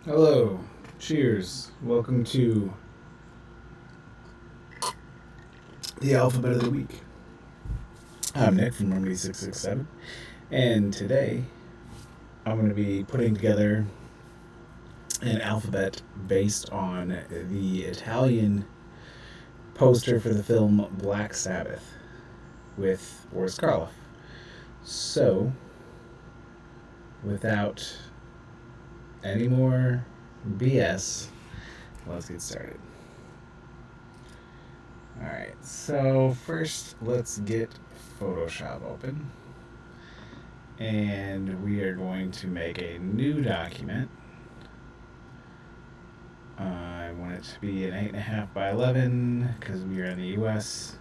Hello, cheers. Welcome to the alphabet of the week. I'm Nick from Normandy667, and today I'm going to be putting together an alphabet based on the Italian poster for the film Black Sabbath with Boris Karloff. So, without any more BS, let's get started. Alright, so first let's get Photoshop open. And we are going to make a new document. I want it to be an 8.5 by 11 because we are in the US.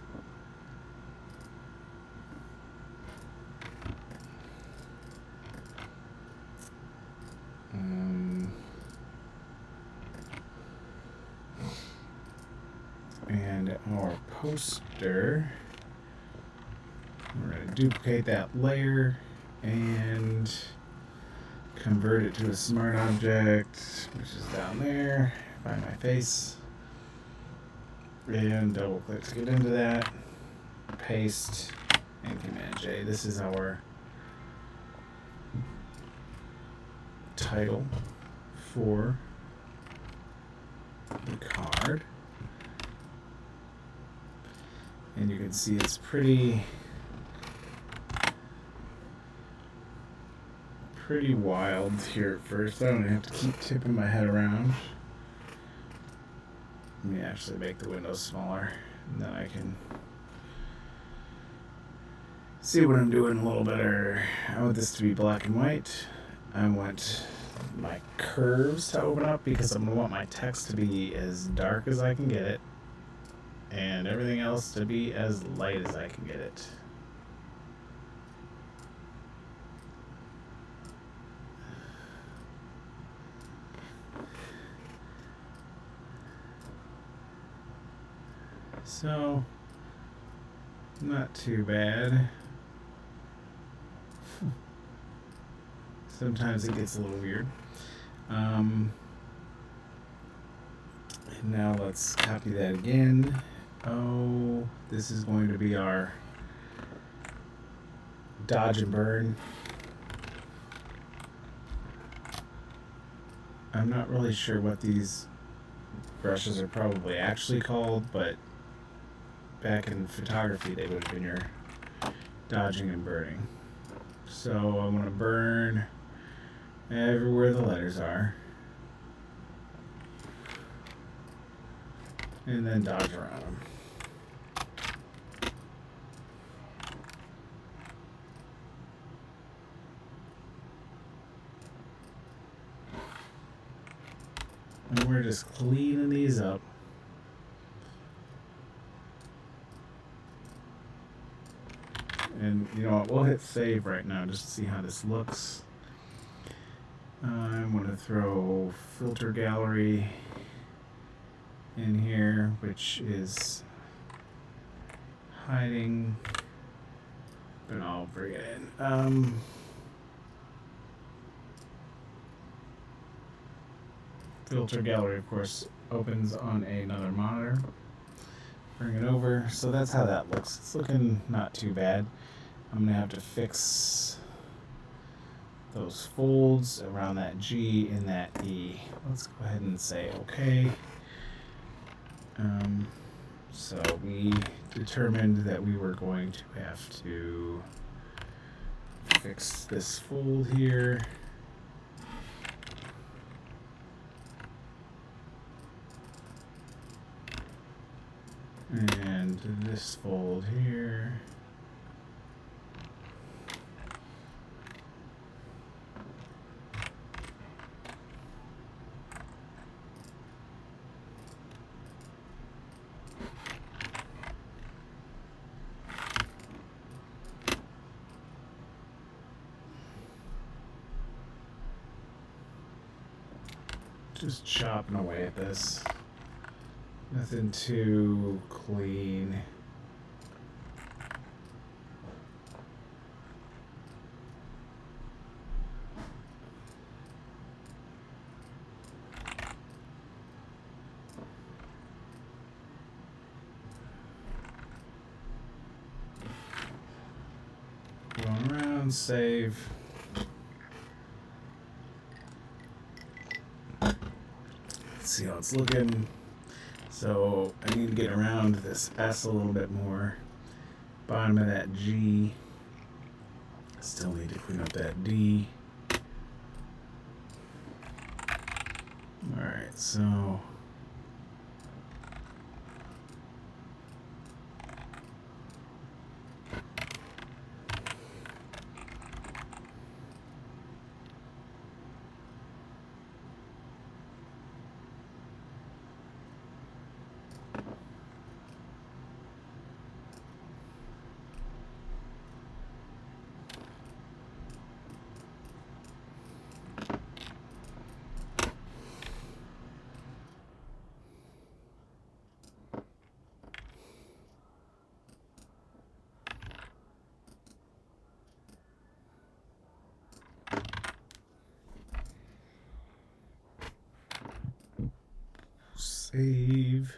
And our poster, we're going to duplicate that layer and convert it to a smart object, which is down there by my face. And double click to get into that. Paste and Command J. This is our title for the card. And you can see it's pretty wild here at first. I'm going to have to keep tipping my head around. Let me actually make the window smaller, and then I can see what I'm doing a little better. I want this to be black and white. I want my curves to open up because I'm going to want my text to be as dark as I can get it, and everything else to be as light as I can get it. So, not too bad. Sometimes it gets a little weird. And now let's copy that again. Oh, this is going to be our dodge and burn. I'm not really sure what these brushes are probably actually called, but back in photography they would have been your dodging and burning. So I'm going to burn everywhere the letters are, and then dodge around them. And we're just cleaning these up. And you know what, we'll hit save right now just to see how this looks. I'm going to throw filter gallery in here, which is hiding, but I'll bring it in. Filter gallery, of course, opens on another monitor. Bring it over. So that's how that looks. It's looking not too bad. I'm going to have to fix those folds around that G and that E. Let's go ahead and say OK. So we determined that we were going to have to fix this fold here. And this fold here. Just chopping away at this. Nothing too clean. save. Let's see how it's looking. So I need to get around this S a little bit more. Bottom of that G. Still need to clean up that D. Alright, so save.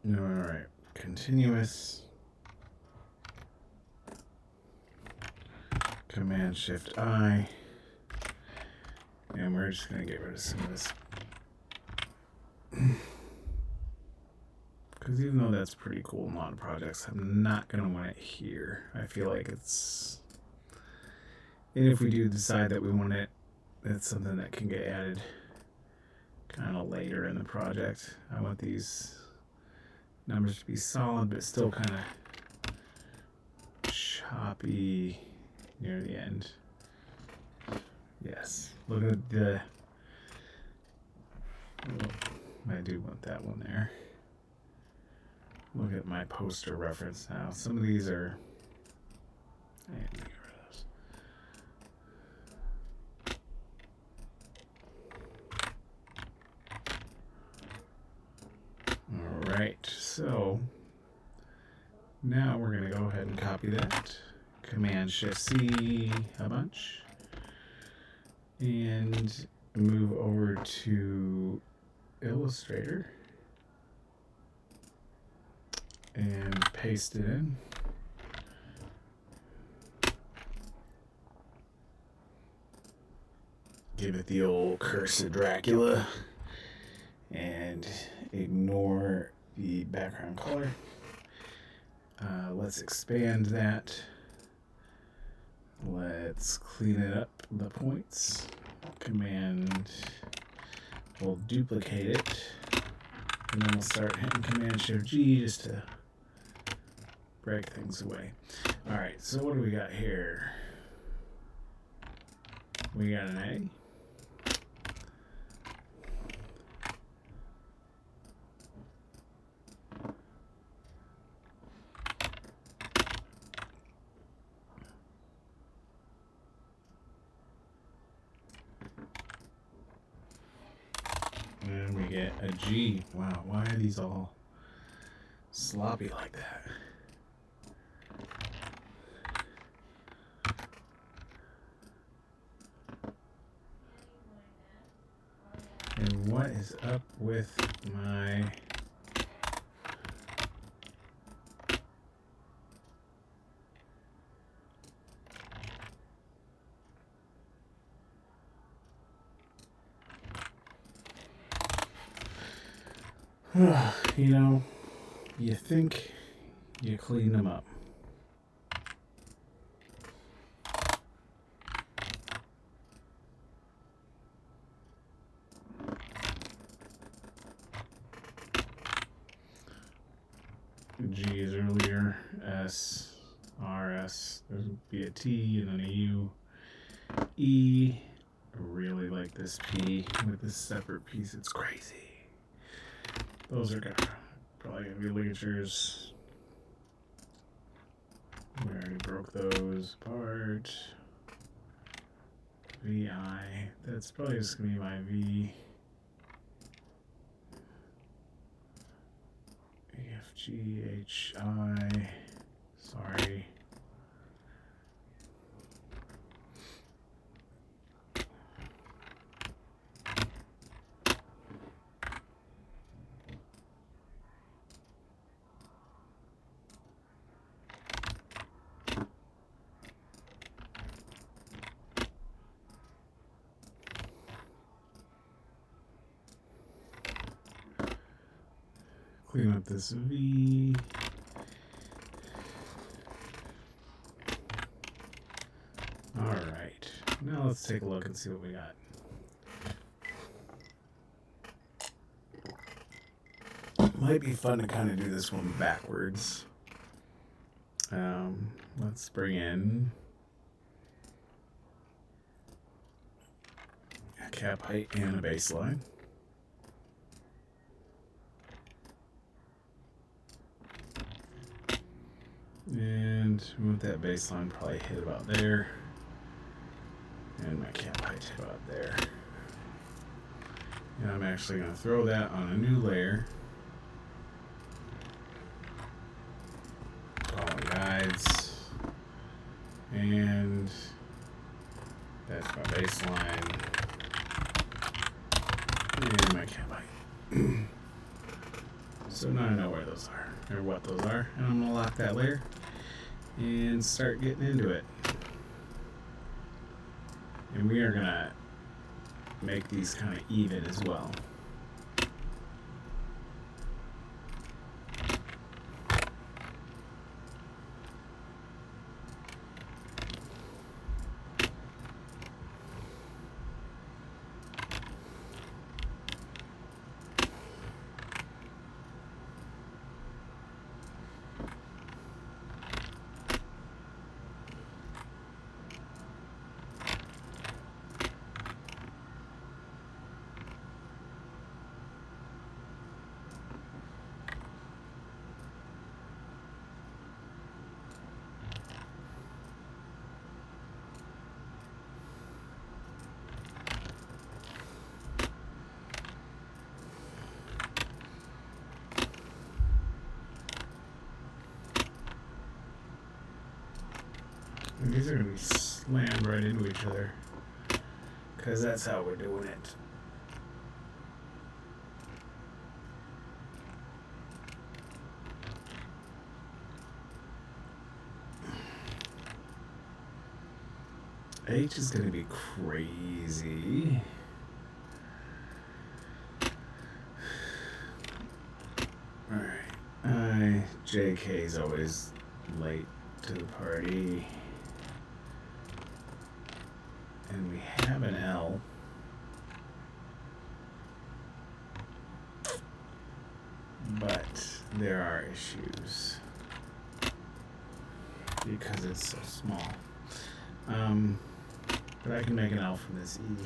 Alright, continuous. Command Shift I. And we're just going to get rid of some of this. Because even though that's pretty cool in a lot of projects, I'm not going to want it here. I feel like it's... And if we do decide that we want it, it's something that can get added kind of later in the project. I want these numbers to be solid, but still kind of choppy near the end. Yes. Look at the... Oh, I do want that one there. Look at my poster reference now. Some of these are... I need to get rid of those. Alright, so... Now we're going to go ahead and copy that. Command Shift C a bunch. And move over to Illustrator. And paste it in. Give it the old Curse of Dracula. And ignore the background color. Let's expand that. Let's clean it up, the points. Command, we'll duplicate it. And then we'll start hitting Command Shift G just to break things away. Alright, so what do we got here? We got an A. And we get a G. Wow, why are these all sloppy like that? And what is up with my... You know, you think you clean them up. G is earlier, S, R, S, there's be a T and then a U, E. I really like this P with this separate piece, it's crazy. Those are probably gonna be ligatures. We already broke those apart. VI, that's probably just gonna be my V. F, G, H, I, sorry. clean up this V. Alright, now let's take a look and see what we got. Might be fun to kind of do this one backwards. Let's bring in a cap height and a baseline. And we want that baseline probably hit about there. And my cap height hit about there. And I'm actually going to throw that on a new layer. Call it guides. And that's my baseline. And my cap height. So now I know where those are, or what those are. And I'm going to lock that layer and start getting into it. And we are going to make these kind of even as well. And these are going to be slammed right into each other, because that's how we're doing it. H is going to be crazy. Alright. JK is always late to the party. And we have an L. But there are issues because it's so small. But I can make an L from this E.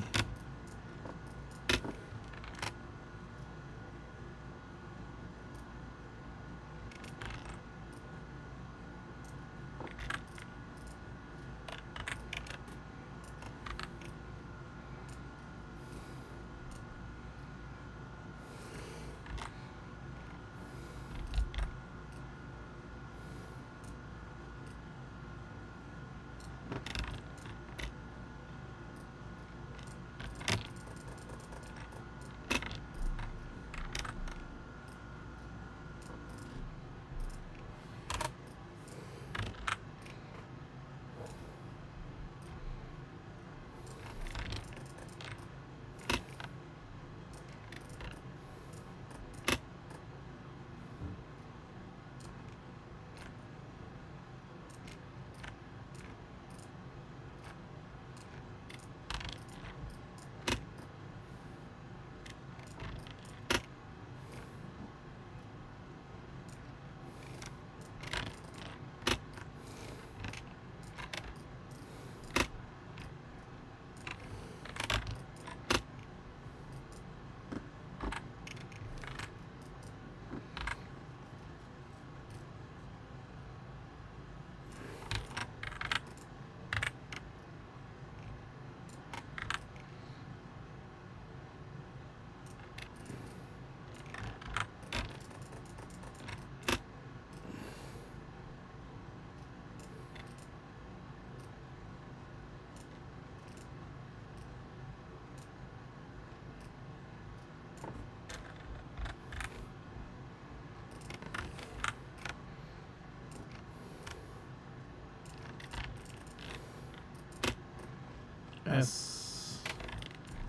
S.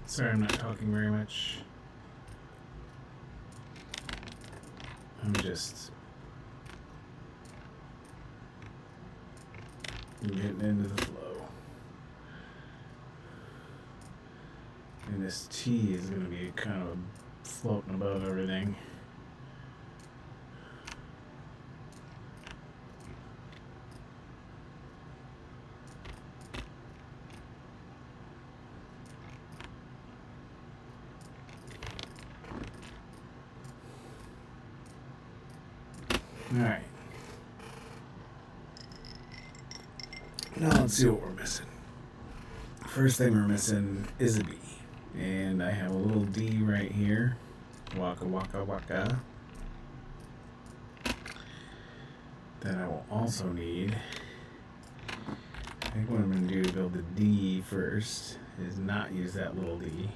Sorry, I'm not talking very much. I'm just getting into the flow. And this T is going to be kind of floating above everything. Alright. Now let's see what we're missing. First thing we're missing is a B. And I have a little D right here. Waka waka waka. That I will also need. I think what I'm going to do to build the D first is not use that little D.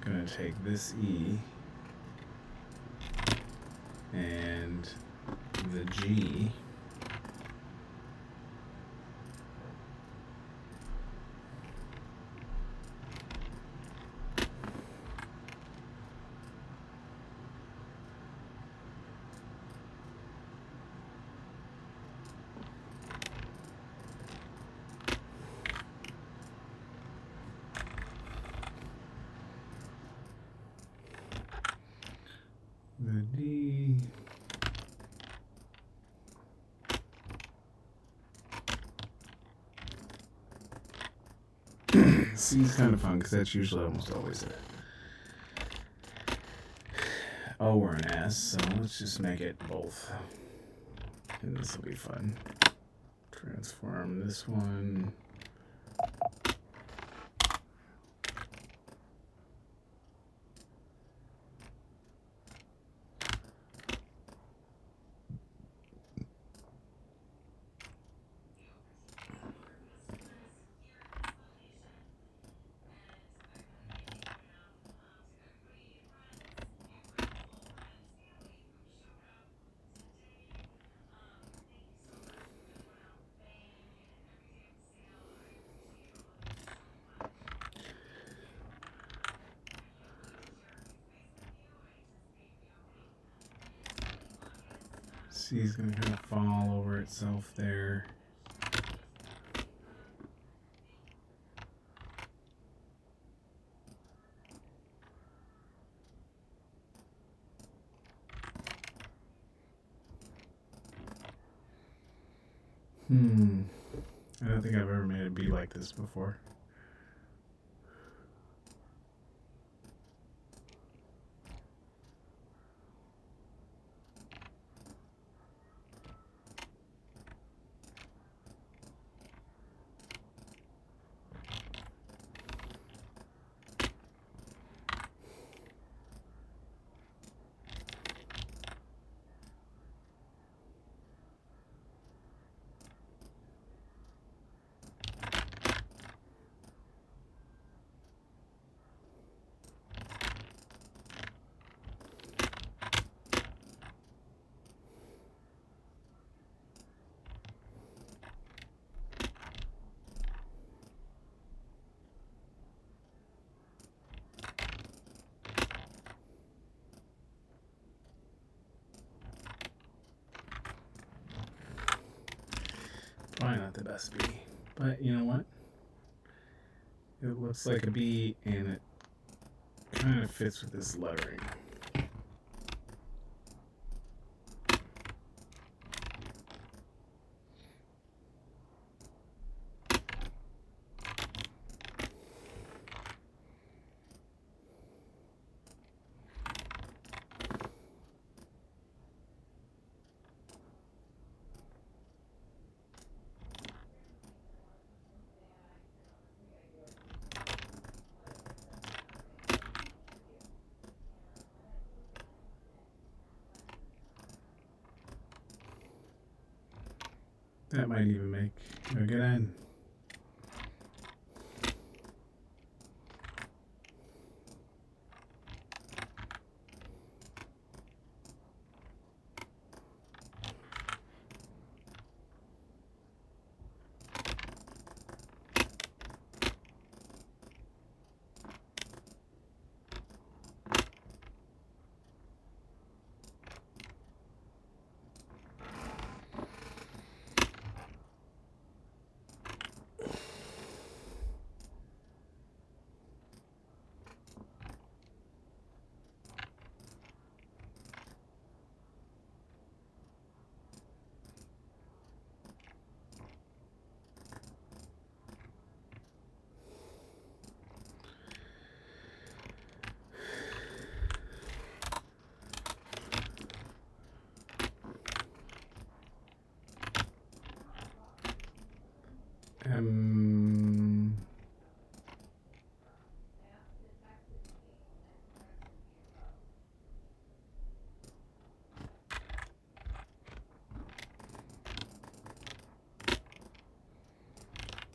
I'm going to take this E and the G. The D. C is kind of fun because that's usually almost always a O or an S, so let's just make it both. And this will be fun. Transform this one. C is going to kind of fall over itself there. I don't think I've ever made a B like this before. Probably not the best B, but you know what? It looks like a B and it kind of fits with this lettering. That might even make a good end.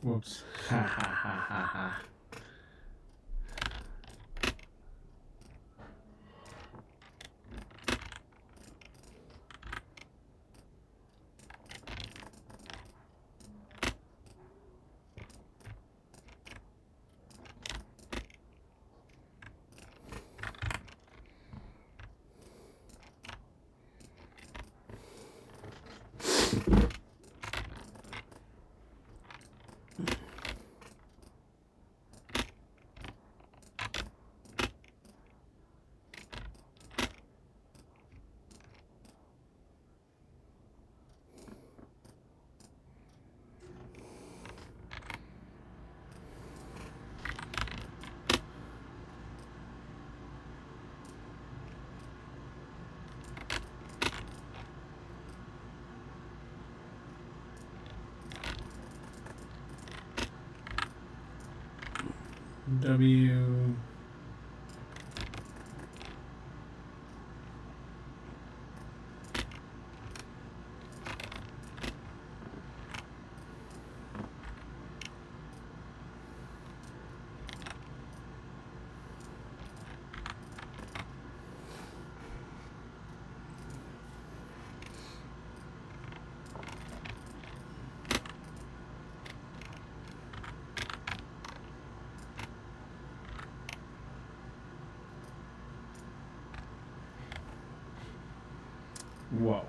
Whoops. Ha ha ha ha ha. W. Whoa.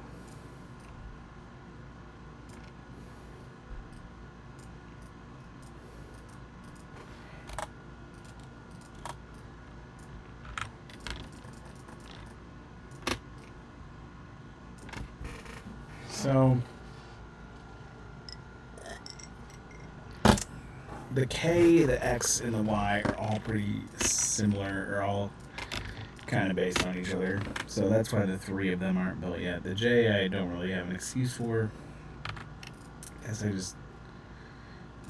So the K, the X, and the Y are all pretty similar, are all kind of based on each other. So that's why the three of them aren't built yet. The J I don't really have an excuse for. I guess I just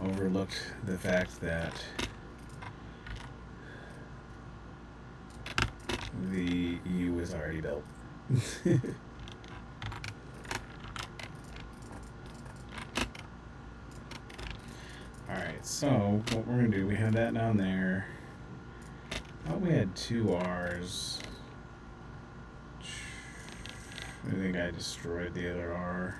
overlooked the fact that the U is already built. Alright, so what we're going to do, we have that down there. I thought we had two R's. I think I destroyed the other R.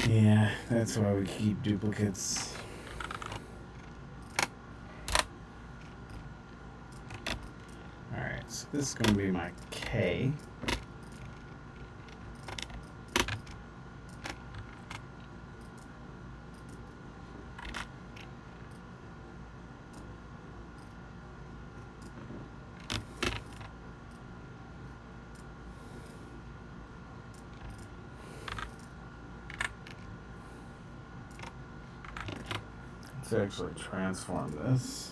Yeah, that's why we keep duplicates. Alright, so this is going to be my K. Let's actually transform this.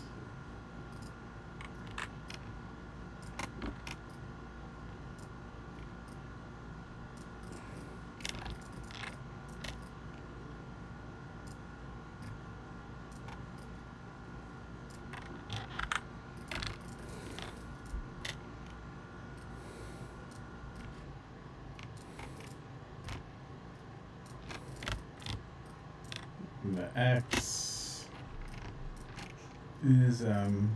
The X is and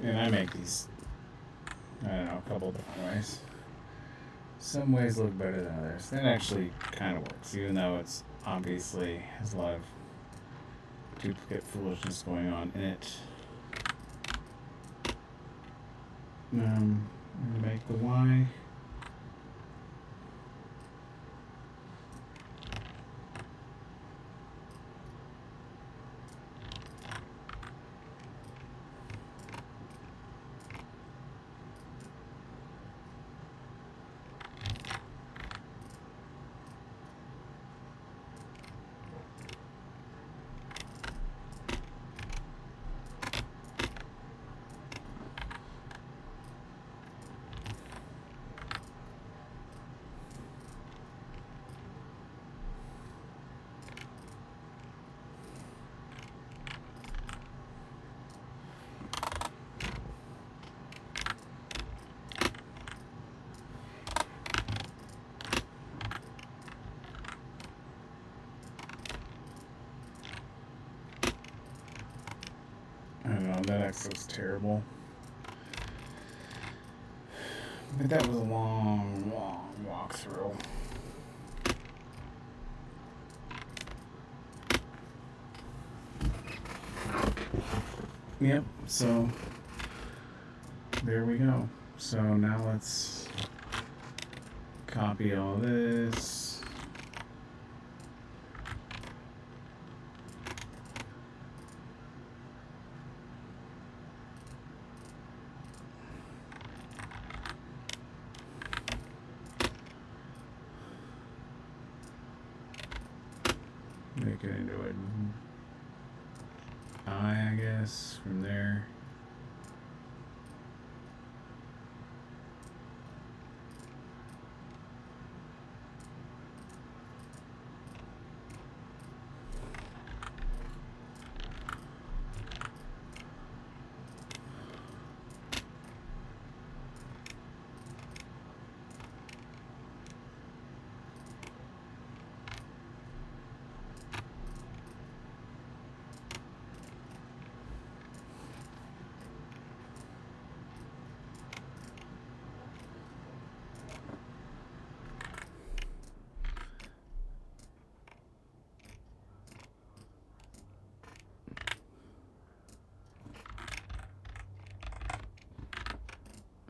I make these, I don't know, a couple different ways. Some ways look better than others. That actually kind of works, even though it's obviously has a lot of duplicate foolishness going on in it. I'm going to make the Y. text looks terrible. But that was a long, long walkthrough. Yep, so there we go. So now let's copy all this. Make it into an I guess, from there.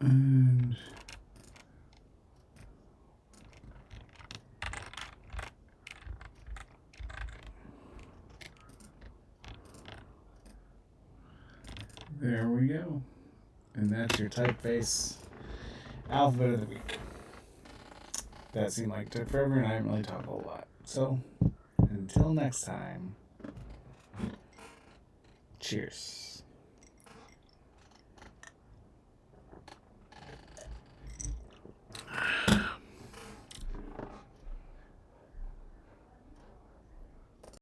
And there we go. And that's your typeface alphabet of the week. That seemed like it took forever, and I didn't really talk a whole lot. So, until next time, cheers.